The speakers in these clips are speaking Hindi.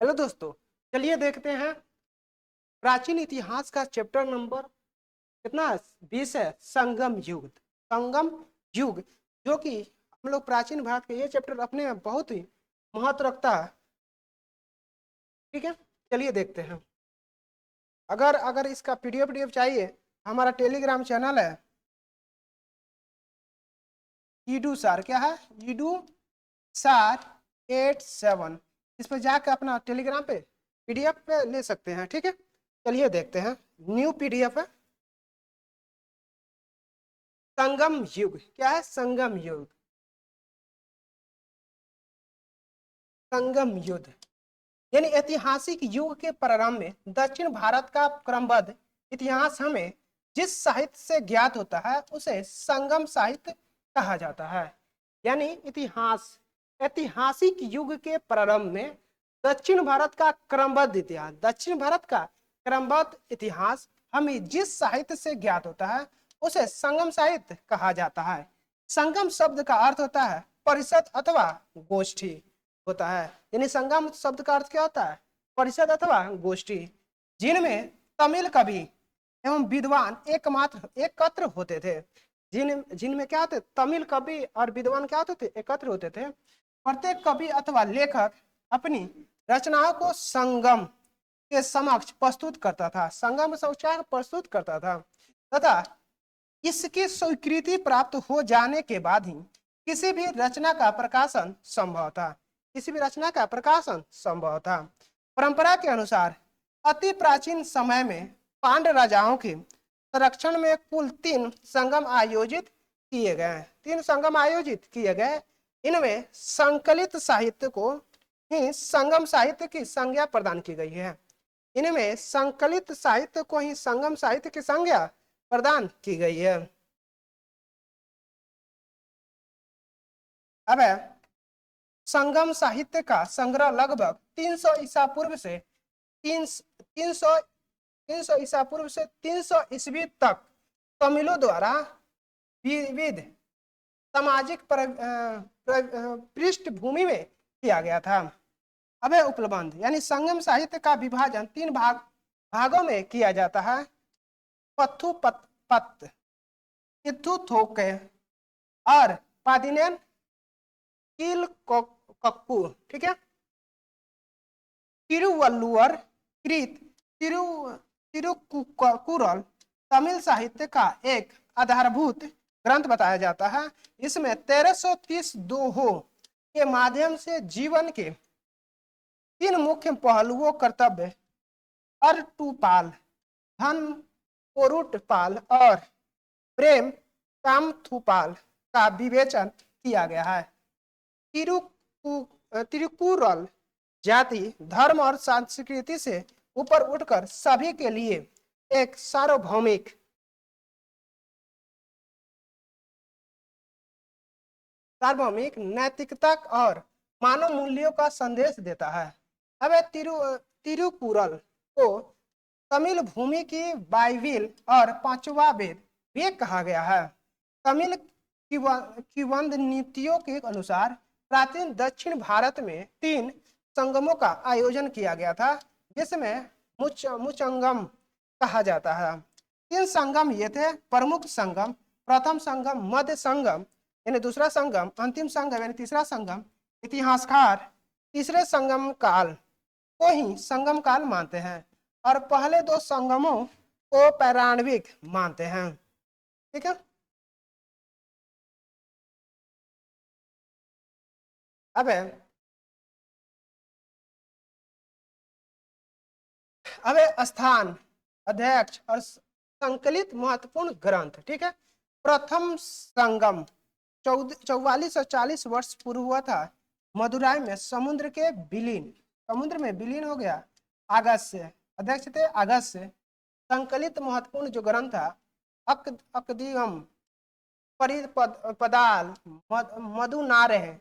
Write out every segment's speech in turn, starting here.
हेलो दोस्तों, चलिए देखते हैं प्राचीन इतिहास का चैप्टर नंबर कितना 20 है। संगम युग। संगम युग जो कि हम लोग प्राचीन भारत के ये चैप्टर अपने में बहुत ही महत्व रखता है। ठीक है, चलिए देखते हैं। अगर अगर इसका पीडीएफ चाहिए, हमारा टेलीग्राम चैनल है ईडू सार। क्या है? ईडू सार 87। इस पर जाकर अपना टेलीग्राम पे पीडीएफ पे ले सकते हैं। ठीक है, चलिए देखते हैं। न्यू पीडीएफ है। संगम युग। क्या है? संगम युग। संगम युद्ध यानी ऐतिहासिक युग के प्रारंभ में दक्षिण भारत का क्रमबद्ध इतिहास हमें जिस साहित्य से ज्ञात होता है उसे संगम साहित्य कहा जाता है। यानी इतिहास ऐतिहासिक युग के प्रारंभ में दक्षिण भारत का क्रमबद्ध इतिहास, दक्षिण भारत का क्रमबद्ध इतिहास हमें जिस साहित्य से ज्ञात होता है उसे संगम साहित्य कहा जाता है। संगम शब्द का अर्थ होता है परिषद अथवा गोष्ठी होता है। यानी संगम शब्द का अर्थ क्या होता है? परिषद अथवा गोष्ठी, जिनमें तमिल कवि एवं विद्वान एकत्र होते थे। जिनमें क्या होते? तमिल कवि और विद्वान क्या होते थे? एकत्र होते थे। प्रत्येक कवि अथवा लेखक अपनी रचनाओं को संगम के समक्ष प्रस्तुत करता था। संगम समक्ष प्रस्तुत करता था तथा इसकी स्वीकृति प्राप्त हो जाने के बाद ही किसी भी रचना का प्रकाशन संभव था। किसी भी रचना का प्रकाशन संभव था। परंपरा के अनुसार अति प्राचीन समय में पांड्य राजाओं के संरक्षण में कुल 3 संगम आयोजित किए गए। 3 संगम आयोजित किए गए। इनमें संकलित साहित्य को ही संगम साहित्य की संज्ञा प्रदान की गई है। इनमें संकलित साहित्य को ही संगम साहित्य की संज्ञा प्रदान की गई है। अब संगम साहित्य का संग्रह लगभग 300 ईसा पूर्व से 300 ईसा पूर्व से 300 ईस्वी तक तमिलों द्वारा विविध सामाजिक पृष्ठभूमि में किया गया था। अब उपलब्ध यानी संगम साहित्य का विभाजन 3 भागों में किया जाता है। पत्थु पत्त, इथु थोके और पादिनेन किल कक्कू। ठीक है, तिरुवल्लुवर कृत तिरुकुरल तमिल साहित्य का एक आधारभूत ग्रंथ बताया जाता है। इसमें 1330 दोहों के माध्यम से जीवन के 3 मुख्य पहलुओं कर्तव्य, अर्टुपाल, धन पोरुटपाल और प्रेम कामथुपाल का विवेचन किया गया है। तिरुकुरल जाति, धर्म और संस्कृति से ऊपर उठकर सभी के लिए एक सार्वभौमिक नैतिकता और मानव मूल्यों का संदेश देता है। अब तिरुकुरल को तमिल भूमि की बाइबिल और 5वां वेद भी कहा गया है। तमिल किंवदंतियों नीतियों के अनुसार प्राचीन दक्षिण भारत में 3 संगमों का आयोजन किया गया था, जिसमें मुचंगम कहा जाता है। 3 संगम ये थे। प्रमुख संगम, प्रथम संगम, मध्य संगम यानी दूसरा संगम, अंतिम संगम यानी तीसरा संगम। इतिहासकार तीसरे संगम काल को ही संगम काल मानते हैं और पहले 2 संगमों को पौराणिक मानते हैं। ठीक है, अब स्थान, अध्यक्ष और संकलित महत्वपूर्ण ग्रंथ। ठीक है, प्रथम संगम 4440 वर्ष पूर्व हुआ था। मदुराई में समुद्र में विलीन हो गया। अगस्त से अध्यक्ष थे। अगस्त से संकलित महत्वपूर्ण जो ग्रंथ था अकदिगम, परिपदाल, मधुनारे,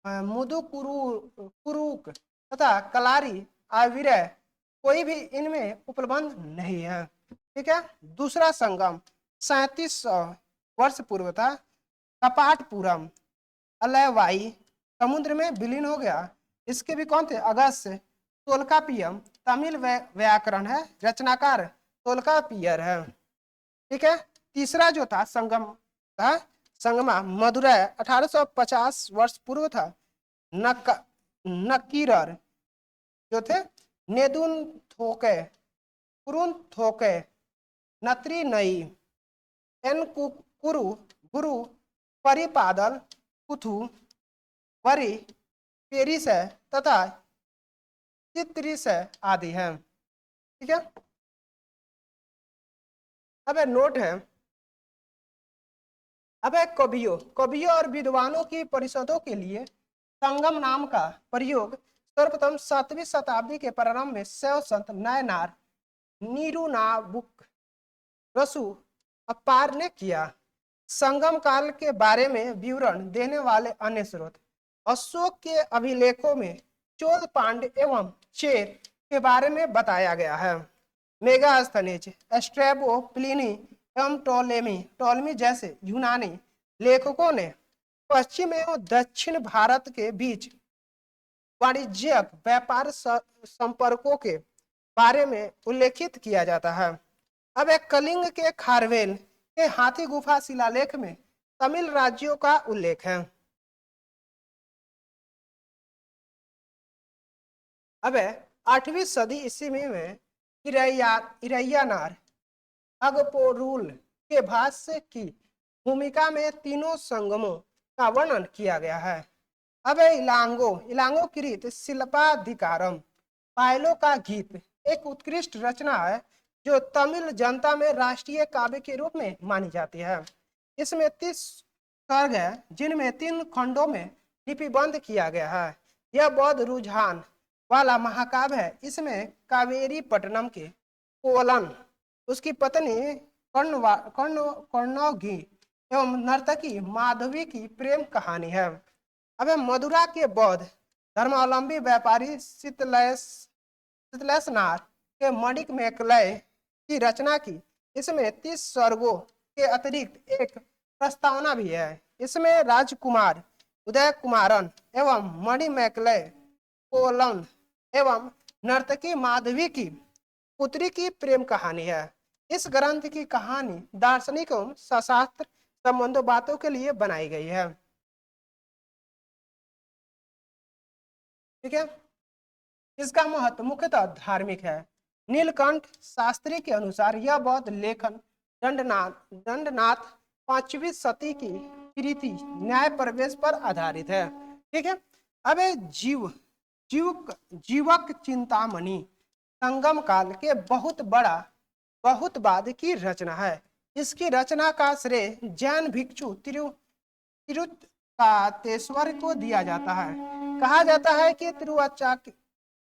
मुदुकुरुक तथा कलारी आविरय कोई भी इनमें उपलब्ध नहीं है। ठीक है, दूसरा संगम 3700 वर्ष पूर्व था। कपाटपुरम अलैवाई समुद्र में विलीन हो गया। इसके भी कौन थे? अगस्त तोल्कापियम तमिल व्याकरण है, रचनाकार तोल्कापियर है। ठीक है। तीसरा जो था संगम था, संगमा मदुरै 1850 वर्ष पूर्व था। नक नकीरर जो थे नेदुन थोके, कुरुन थोके, नत्री नई, एन कुरु गुरु, परिपादल, कुथु, वरी, पेरिस है तथा चित्रिस आदि है। ठीक है। अब नोट है, अब कवियों कवियों और विद्वानों की परिषदों के लिए संगम नाम का प्रयोग सर्वप्रथम 7वीं शताब्दी के प्रारंभ में शैव संत नायनार नीरुनाबुक रसु अपार ने किया। संगम काल के बारे में विवरण देने वाले अन्य स्रोत अशोक के अभिलेखों में चोल पांड्य एवं चेर के बारे में बताया गया है। मेगास्थनीज, स्ट्रैबो, प्लिनी एवं टोलेमी जैसे यूनानी लेखकों ने पश्चिम एवं दक्षिण भारत के बीच वाणिज्यिक व्यापार संपर्कों के बारे में उल्लेखित किया जाता है। अब एक कलिंग के खारवेल के हाथी गुफा शिलालेख में तमिल राज्यों का उल्लेख है। अब 8वीं सदी ईस्वी में इरैयानार अगपोरुल के भाष्य की भूमिका में तीनों संगमों का वर्णन किया गया है। अब इलांगो कृत शिल्पाधिकारम पायलो का गीत एक उत्कृष्ट रचना है जो तमिल जनता में राष्ट्रीय काव्य के रूप में मानी जाती है। इसमें 30 सर्ग है जिनमें 3 खंडों में लिपिबंध किया गया है। यह बौद्ध रुझान वाला महाकाव्य है। इसमें कावेरी पट्टनम के कोलन, उसकी पत्नी कर्णौघी एवं नर्तकी माधवी की प्रेम कहानी है। अब मदुरा के बौद्ध धर्मावलंबी व्यापारी शीतलेशनाथ के मणिक मेकलय की रचना की। इसमें 30 सर्गों के अतिरिक्त एक प्रस्तावना भी है। इसमें राजकुमार उदय कुमारन एवं मणि मैकलय कोलन एवं नर्तकी माधवी की पुत्री की प्रेम कहानी है। इस ग्रंथ की कहानी दार्शनिक एवं सशास्त्र संबंधों बातों के लिए बनाई गई है। ठीक है। इसका महत्व मुख्यतः धार्मिक है। नीलकंठ शास्त्री के अनुसार यह बौद्ध लेखन दंडनाथ 5वीं सदी की कृति न्याय प्रवेश पर आधारित है। ठीक है। अब जीवक चिंतामणि संगम काल के बहुत बाद की रचना है। इसकी रचना का श्रेय जैन भिक्षु तिरुत्तातेश्वर को दिया जाता है। कहा जाता है कि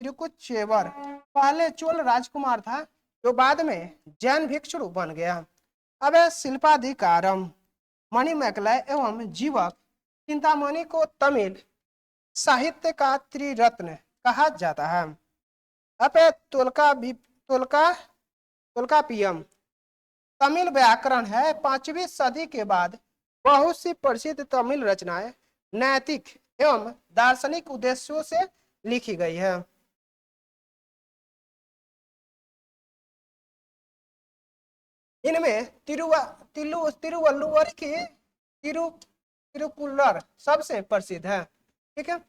तिरुकुच्चेवर पहले चोल राजकुमार था जो बाद में जैन भिक्षु बन गया। अब शिल्पाधिकारम मणिमेकलय एवं जीवक चिंतामणि को तमिल साहित्य का त्रिरत्न कहा जाता है। अब तोल्कापियम तमिल व्याकरण है। 5वीं सदी के बाद बहुत सी प्रसिद्ध तमिल रचनाएं नैतिक एवं दार्शनिक उद्देश्यों से लिखी गई है। इनमें तिरुवल्लुवर की तिरुकुल्लर सबसे प्रसिद्ध है। ठीक है।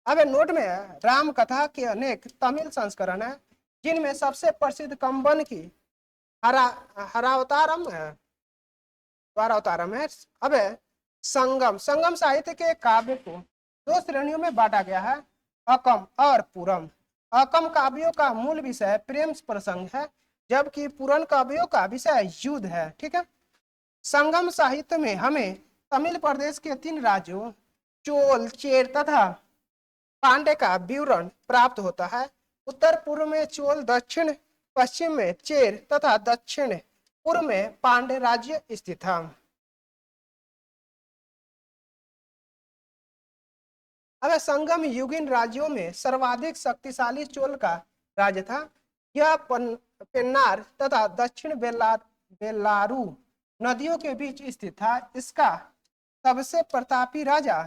अब नोट में है राम कथा के अनेक तमिल संस्करण है जिनमें सबसे प्रसिद्ध कंबन की हरावतारम है, द्वारावतारम है। अब संगम साहित्य के काव्य को 2 श्रेणियों में बांटा गया है, अकम और पूरम। अकम काव्यों का मूल विषय प्रेम प्रसंग है जबकि पुराण काव्यों का विषय युद्ध है। ठीक है। संगम साहित्य में हमें तमिल प्रदेश के 3 राज्यों चोल, चेर तथा पांड्य का विवरण प्राप्त होता है। उत्तर पूर्व में चोल, दक्षिण पश्चिम में चेर तथा दक्षिण पूर्व में पांड्य राज्य स्थित था। अब संगम युगीन राज्यों में सर्वाधिक शक्तिशाली चोल का राज्य था। यह पेन्नार तथा दक्षिण बेलारू नदियों के बीच स्थित था। इसका सबसे प्रतापी राजा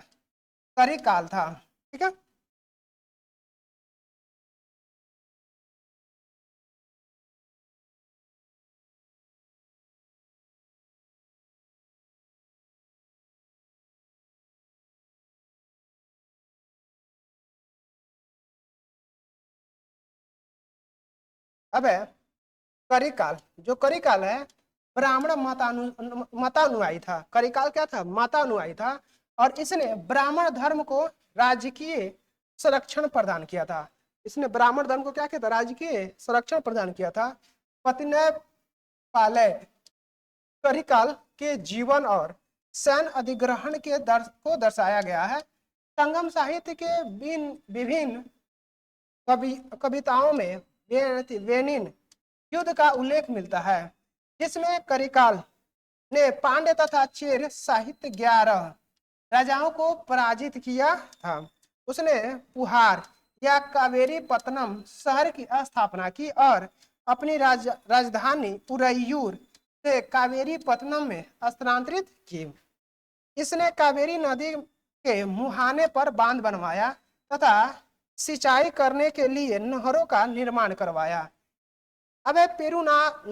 करिकाल था। ठीक है। अब है करिकाल। जो करिकाल है ब्राह्मण मतानुयायी था। करिकाल क्या था? मतानुयायी था, और इसने ब्राह्मण धर्म को राजकीय संरक्षण प्रदान किया था। इसने ब्राह्मण धर्म को क्या किया था? राजकीय संरक्षण प्रदान किया था। पतिनय पालय करिकाल के जीवन और सैन्य अधिग्रहण को दर्शाया गया है। संगम साहित्य के विभिन्न कविताओं में वेनिन युद्ध का उल्लेख मिलता है, जिसमें करिकाल ने पांड्य तथा चेर साहित्य 11 राजाओं को पराजित किया था। उसने पुहार या कावेरी पत्तनम शहर की स्थापना की और अपनी राजधानी उरैयूर से कावेरी पत्तनम में स्थानांतरित की। इसने कावेरी नदी के मुहाने पर बांध बनवाया तथा सिंचाई करने के लिए नहरों का निर्माण करवाया। अब पेरुनानुपादे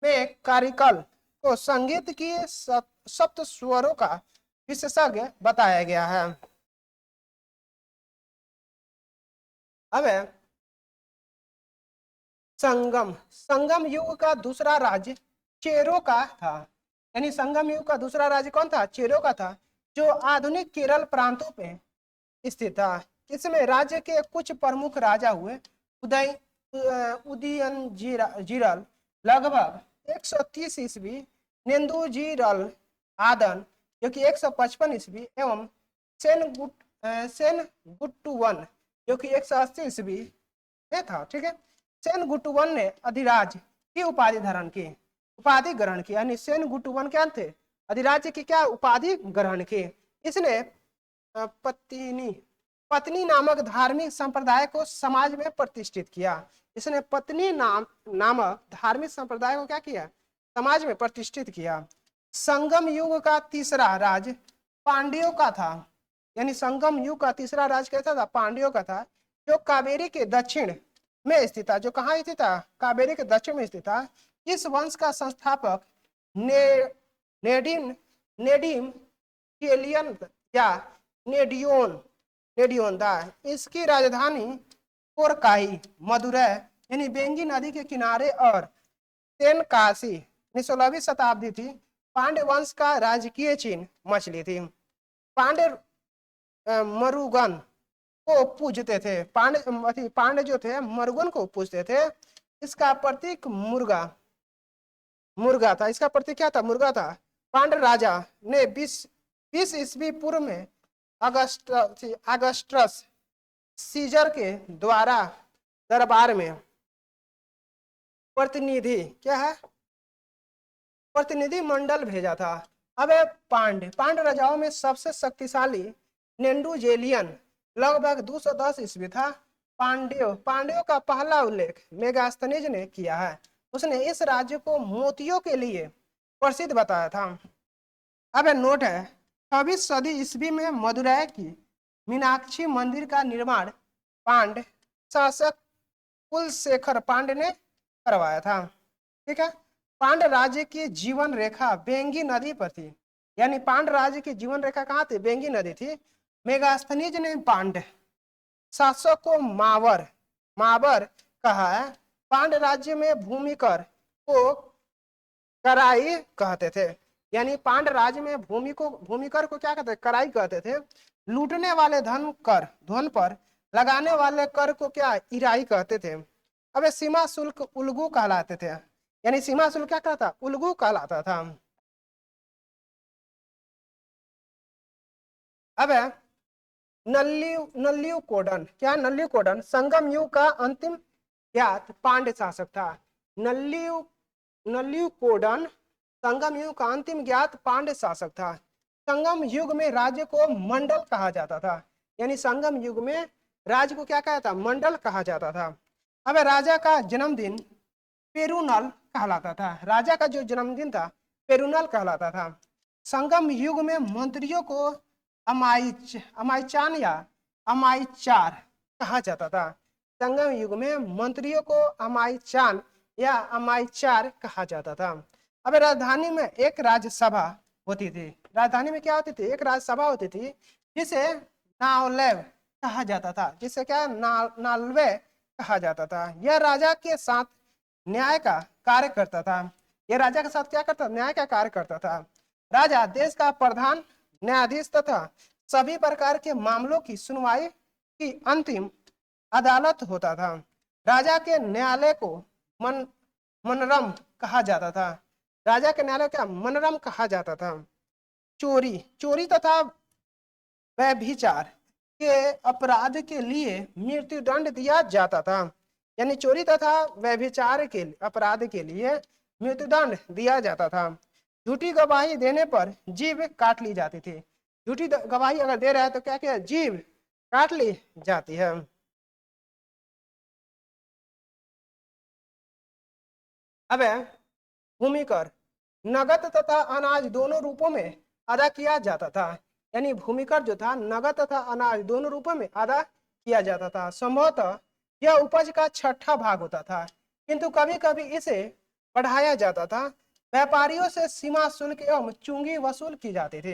में कारिकल को संगीत की सप्त स्वरों का विशेषज्ञ बताया गया है। अब संगम युग का दूसरा राज्य चेरों का था। यानी संगम युग का दूसरा राज्य कौन था? चेरों का था, जो आधुनिक केरल प्रांतों पे स्थित था। इसमें राज्य के कुछ प्रमुख राजा हुए। उदयनजीरल लगभग 130 ईस्वी, नेन्दुजीरल आदन जो कि 155 ईस्वी, एवं सेनगुट्टुवन जो कि 180 ईस्वी में था। ठीक है, सेनगुट्टुवन ने अधिराज की उपाधि ग्रहण की। यानी सेनगुट्टुवन क्या थे? अधिराज्य की क्या उपाधि ग्रहण की। इसने पत्नी नामक धार्मिक संप्रदाय को समाज में प्रतिष्ठित किया। इसने पत्नी नामक धार्मिक संप्रदाय को क्या किया? समाज में प्रतिष्ठित किया। संगम युग का तीसरा राज पांड्यों का था। यानी संगम युग का तीसरा राज कैसा था? पांड्यों का था, जो कावेरी के दक्षिण में स्थित था। जो कहाँ स्थित था? कावेरी के दक्षिण में स्थित था। इस वंश का संस्थापक नेडिम केलियन या नेडियोन था। इसकी राजधानी कोरकाई मदुरै यानी बेंगी नदी के किनारे और तेनकासी 16वीं शताब्दी थी। पांड्य वंश का राजकीय चिन्ह मछली थी। पांड्य मरुगन को पूजते थे। पांड्य जो थे मरुगन को पूजते थे। इसका प्रतीक मुर्गा था। इसका प्रतीक क्या था? मुर्गा था। पांड्य राजा ने 20 ईस्वी पूर्व में अगस्टस सीजर के द्वारा दरबार में प्रतिनिधि मंडल भेजा था। अब पांड्य राजाओं में सबसे शक्तिशाली नेंडुजेलियन लगभग 210 ईस्वी था। पांड्यों का पहला उल्लेख मेगास्थनीज ने किया है। उसने इस राज्य को मोतियों के लिए प्रसिद्ध बताया था। अब नोट है 26 सदी ईस्वी में मदुरै की मीनाक्षी मंदिर का निर्माण पांड्य शासक कुलशेखर पांड्य ने करवाया था। ठीक है, पांड्य राज्य की जीवन रेखा बेंगी नदी पर थी। यानी पांड्य राज्य की जीवन रेखा कहाँ थी? बेंगी नदी थी। मेगास्थनीज ने पांड्य शासक को मावर कहा है। पांड्य राज्य में भूमिकर को कराई कहते थे। यानी पांड्य राज्य में भूमिकर को क्या कहते थे? कराई कहते थे। लूटने वाले धन पर लगाने वाले कर को क्या? इराई कहते थे। अब सीमा शुल्क उल्गू कहलाते थे। यानी सीमा शुल्क क्या कहता? उल्गू कहलाता था। अब नल्लियूकोडन क्या? नल्लियूकोडन संगम युग का अंतिम ज्ञात पांड्य शासक था। नल्लियूकोडन संगम युग का अंतिम ज्ञात पांड्य शासक था। संगम युग में राज्य को मंडल कहा जाता था। यानी संगम युग में राज्य को क्या कहा था? मंडल कहा जाता था। अब राजा का जन्मदिन पेरुनल कहलाता था। राजा का जो जन्मदिन था पेरुनल कहलाता था। संगम युग में मंत्रियों को अमाईचान या अमाईचार कहा जाता था। संगम युग में मंत्रियों को अमाईचान या अमाईचार कहा जाता था। अब राजधानी में एक राज्यसभा होती थी। राजधानी में क्या होती थी? एक राज्यसभा होती थी, जिसे नावलेव कहा जाता था। जिसे क्या? नालवे कहा जाता था। यह राजा के साथ न्याय का कार्य करता था। यह राजा के साथ क्या करता, न्याय का कार्य करता था। राजा देश का प्रधान न्यायाधीश तथा सभी प्रकार के मामलों की सुनवाई की अंतिम अदालत होता था। राजा के न्यायालय को मनरम कहा जाता था। राजा के न्यायालय क्या मनरम कहा जाता था। चोरी चोरी तथा व्यभिचार के अपराध के लिए मृत्युदंड दिया जाता था। यानी चोरी तथा व्यभिचार के अपराध के लिए मृत्युदंड दिया जाता था। झूठी गवाही देने पर जीभ काट ली जाती थी। झूठी गवाही अगर दे रहा है तो क्या क्या जीभ काट ली जाती है। अब भूमि कर नगद तथा अनाज दोनों रूपों में अदा किया जाता था। यानी भूमि कर जो था नगद तथा अनाज दोनों रूपों में अदा किया जाता था। संभवतः यह उपज का छठा भाग होता था, किंतु कभी कभी इसे बढ़ाया जाता था। व्यापारियों से सीमा शुल्क एवं चुंगी वसूल की जाती थी।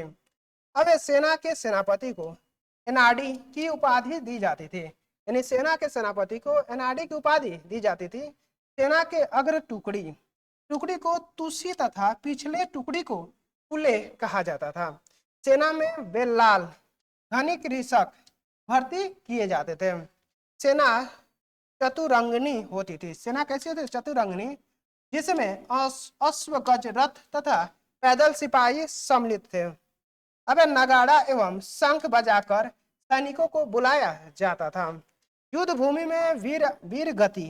अब सेना के सेनापति को एनआरडी की उपाधि दी जाती थी। यानी सेना के सेनापति को एनआरडी की उपाधि दी जाती थी। सेना के अग्र टुकड़ी टुकड़ी को तुसी तथा पिछले टुकड़ी को कुले कहा जाता था। सेना में बेलाल धनिक कृषक भर्ती किए जाते थे। सेना चतुरंगनी होती थी। सेना कैसी होती थी, चतुरंगनी, जिसमें अश्व गज रथ तथा पैदल सिपाही सम्मिलित थे। अब नगाड़ा एवं शंख बजाकर सैनिकों को बुलाया जाता था। युद्ध भूमि में वीर गति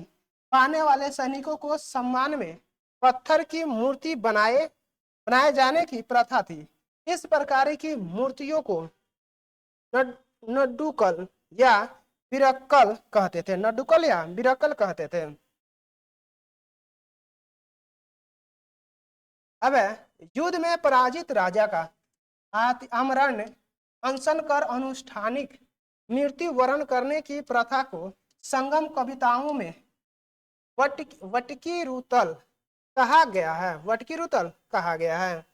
पाने वाले सैनिकों को सम्मान में पत्थर की मूर्ति बनाए जाने की प्रथा थी। इस प्रकार की मूर्तियों को नड्डुकल या बिरक्कल कहते थे। नड्डुकल या बिरक्कल कहते थे। अब युद्ध में पराजित राजा का आमरण अनशन कर अनुष्ठानिक मृत्यु वरण करने की प्रथा को संगम कविताओं में वटकी रुतल कहा गया है। वटकी रुतल कहा गया है।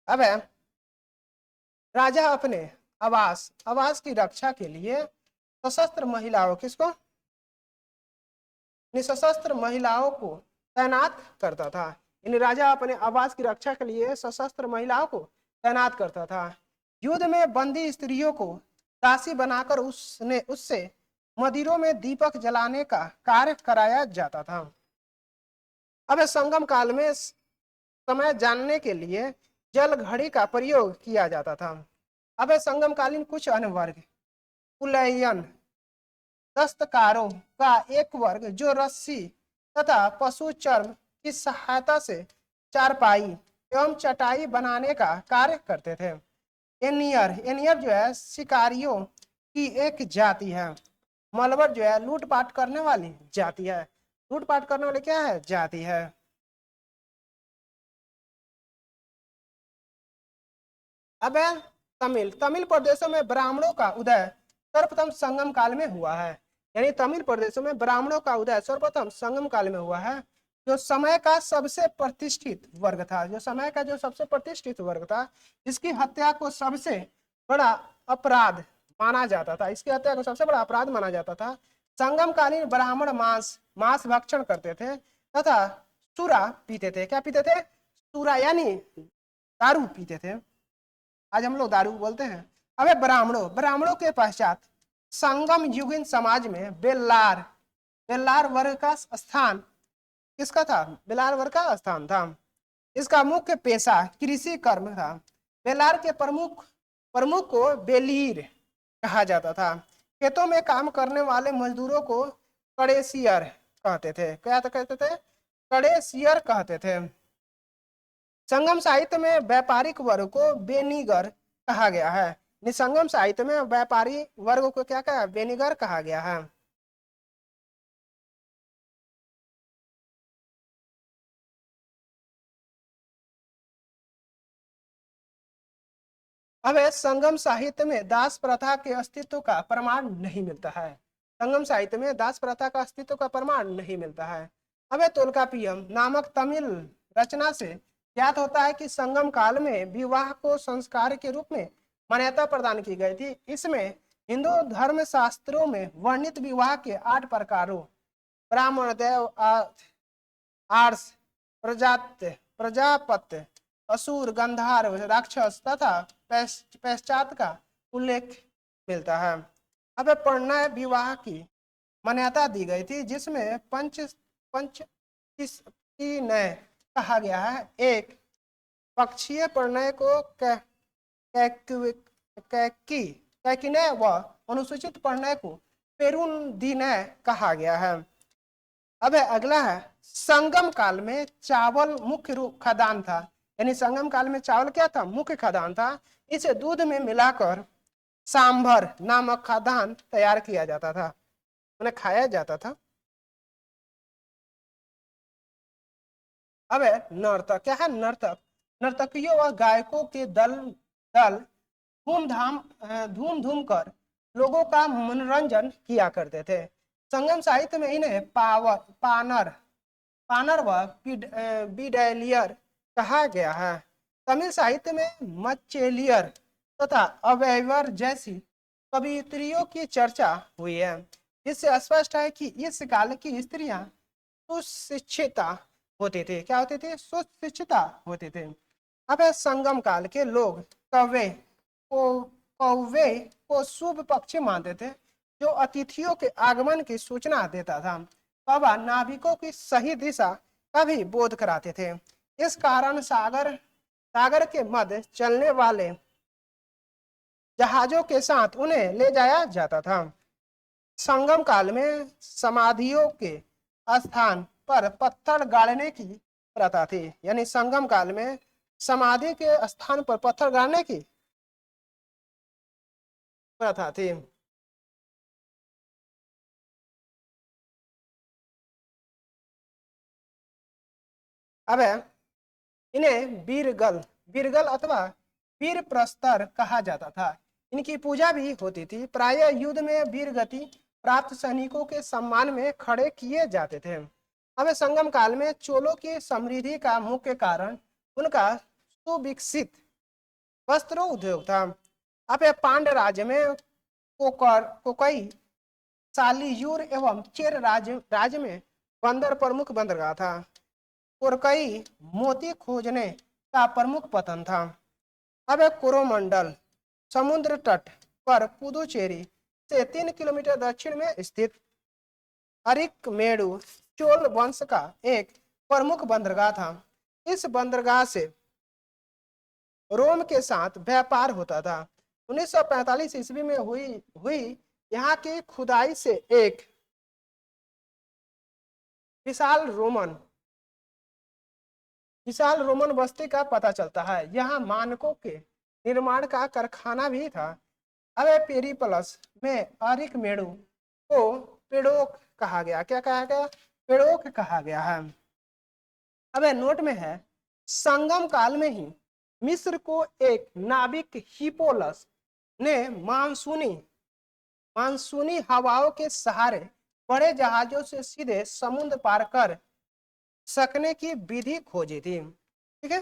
अब राजा अपने आवास की रक्षा के लिए सशस्त्र महिलाओं सशस्त्र महिलाओं को तैनात करता था। इन राजा अपने आवास की रक्षा के लिए सशस्त्र महिलाओं को तैनात करता था। युद्ध में बंदी स्त्रियों को दासी बनाकर उससे मंदिरों में दीपक जलाने का कार्य कराया जाता था। अब संगम काल में समय जानने के लिए जल घड़ी का प्रयोग किया जाता था। अब संगमकालीन कुछ अन्य वर्ग पुलयन दस्तकारों का एक वर्ग जो रस्सी तथा पशु चर्म की सहायता से चारपाई एवं चटाई बनाने का कार्य करते थे। एनियर जो है शिकारियों की एक जाति है। मलबर जो है लूटपाट करने वाली जाति है। लूटपाट करने वाली क्या है, जाति है। अब तमिल प्रदेशों में ब्राह्मणों का उदय सर्वप्रथम संगम काल में हुआ है। यानी तमिल प्रदेशों में ब्राह्मणों का उदय सर्वप्रथम संगम काल में हुआ है। जो समय का सबसे प्रतिष्ठित वर्ग था, जो समय का जो सबसे प्रतिष्ठित वर्ग था, इसकी हत्या को सबसे बड़ा अपराध माना जाता था। इसकी हत्या को सबसे बड़ा अपराध माना जाता था। संगम कालीन ब्राह्मण मांस भक्षण करते थे तथा सुरा पीते थे। क्या पीते थे, सुरा यानी दारू पीते थे। आज हम लोग दारू बोलते हैं। अब ब्राह्मणों के पश्चात संगम युगीन समाज में बेल्लार वर्ग का स्थान किसका था, बेल्लार वर्ग का स्थान था। इसका मुख्य पेशा कृषि कर्म था। बेल्लार के प्रमुख को बेलीर कहा जाता था। खेतों में काम करने वाले मजदूरों को कड़ेसियर कहते थे। क्या कहते थे, कड़ेसियर कहते थे। संगम साहित्य में व्यापारिक वर्ग को बेनीगर कहा गया है। निसंगम साहित्य में व्यापारी वर्ग को क्या कहा, बेनीगर कहा गया है। अब संगम साहित्य में दास प्रथा के अस्तित्व का प्रमाण नहीं मिलता है। संगम साहित्य में दास प्रथा का अस्तित्व का प्रमाण नहीं मिलता है। अब तोल्कापियम नामक तमिल रचना से ज्ञात होता है कि संगम काल में विवाह को संस्कार के रूप में मान्यता प्रदान की गई थी। इसमें हिंदू धर्म शास्त्रों में वर्णित विवाह के 8 प्रकारों ब्राह्मण, देव, आर्ष, प्रजापत्य, असुर, गंधर्व, राक्षस तथा पश्चात का उल्लेख मिलता है। अब परिणय विवाह की मान्यता दी गई थी, जिसमें पंच नय कहा गया है। एक पक्षीय परिणय को कैकिनय व अनुसूचित परिणय को पेरुंदिनय कहा गया है। अब अगला है संगम काल में चावल मुख्य रूप खाद्यान्न था। यानी संगम काल में चावल क्या था? मुख्य खाद्यान्न था। इसे दूध में मिलाकर सांभर नामक खाद्यान्न तैयार किया जाता था, उन्हें खाया जाता था। अब नर्तक क्या है? नर्तक नर्तकियों व गायकों के दल धूम धूम कर लोगों का मनोरंजन किया करते थे। संगम साहित्य में इन्हें पानर व बिडेलियर कहा गया है। तमिल साहित्य में मच्चेलियर तथा अवैवर जैसी कवियत्रियों की चर्चा हुई है। इससे स्पष्ट है कि इस काल की स्त्रियां सुशिक्षिता होते थे। क्या होते थे? सुशिक्षिता होते थे। अब संगम काल के लोग कौवे को शुभ पक्षी मानते थे, जो अतिथियों के आगमन की सूचना देता था। कौवा नाविकों की सही दिशा का भी बोध कराते थे। इस कारण सागर के मध्य चलने वाले जहाजों के साथ उन्हें ले जाया जाता था। संगम काल में समाधियों के स्थान पर पत्थर गाड़ने की प्रथा थी। यानी संगम काल में समाधि के स्थान पर पत्थर गाड़ने की प्रथा थी। अब इन्हें बीरगल अथवा वीर प्रस्तर कहा जाता था। इनकी पूजा भी होती थी। प्रायः युद्ध में वीर गति प्राप्त सैनिकों के सम्मान में खड़े किए जाते थे। अब संगम काल में चोलों की समृद्धि का मुख्य कारण उनका सुविकसित वस्त्र उद्योग था। अब पांड्य राज्य में कोकई, सालीयूर एवं चेर राज्य में बंदर प्रमुख बंदरगाह था। कोरकई मोती खोजने का प्रमुख पतन था। अब कोरोमंडल समुद्र तट पर पुदुचेरी से 3 किलोमीटर दक्षिण में स्थित अरिकमेडु चोल वंश का एक प्रमुख बंदरगाह था। इस बंदरगाह से रोम के साथ व्यापार होता था। 1945 ईस्वी में हुई यहाँ की खुदाई से एक विशाल रोमन बस्ती का पता चलता है। यहाँ मानकों के निर्माण का कारखाना भी था। अब पेरिप्लस में अरिकमेडु को पेड़ोक कहा गया। क्या कहा गया? पेड़ोक कहा गया है। अब नोट में है संगम काल में ही मिस्र को एक नाविक हिपोलस ने मानसूनी हवाओं के सहारे बड़े जहाजों से सीधे समुद्र पार कर सकने की विधि खोजी थी। ठीक है।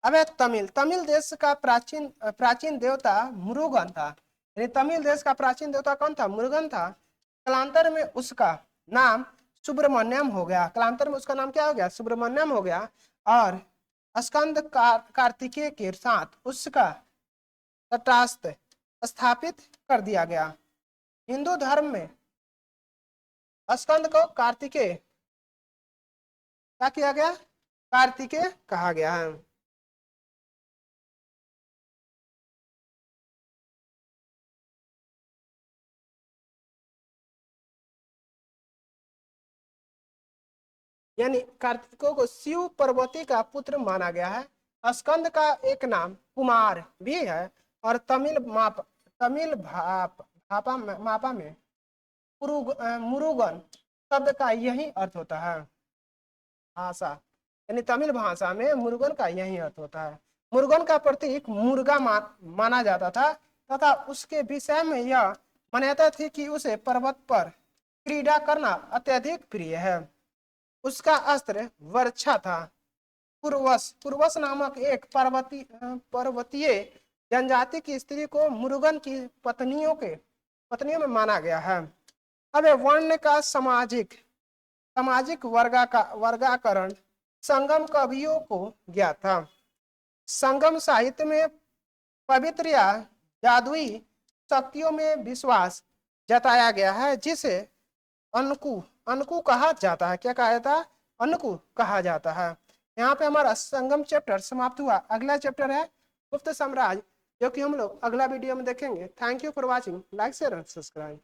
अब तमिल देश का प्राचीन देवता मुरुगन था। यानी तमिल देश का प्राचीन देवता कौन था? मुरुगन था। कालांतर में उसका नाम सुब्रमण्यम हो गया। कालांतर में उसका नाम क्या हो गया? सुब्रमण्यम हो गया। और स्कंद कार्तिकेय के साथ उसका तटस्थ स्थापित कर दिया गया। हिंदू धर्म में स्कंद को कार्तिकेय क्या किया गया? कार्तिकेय कहा गया है। यानी कार्तिकों को शिव पार्वती का पुत्र माना गया है। स्कंद का एक नाम कुमार भी है। और तमिल मापा में मुरुगन शब्द का यही अर्थ होता है। भाषा यानी तमिल भाषा में मुरुगन का यही अर्थ होता है। मुरुगन का प्रतीक मुर्गा माना जाता था तथा उसके विषय में यह मान्यता थी कि उसे पर्वत पर क्रीड़ा करना अत्यधिक प्रिय है। उसका अस्त्र वर्षा था। पुरवस नामक एक पर्वतीय जनजाति की स्त्री को मुरुगन की पत्नियों में माना गया है। अब वर्ण का सामाजिक वर्गाकरण संगम कवियों को ज्ञात था। संगम साहित्य में पवित्र या जादुई शक्तियों में विश्वास जताया गया है, जिसे अनकु कहा जाता है। क्या कहा जाता है? अनकु कहा जाता है। यहाँ पे हमारा संगम चैप्टर समाप्त हुआ। अगला चैप्टर है गुप्त साम्राज्य, जो कि हम लोग अगला वीडियो में देखेंगे। Thank you for watching. Like share and subscribe.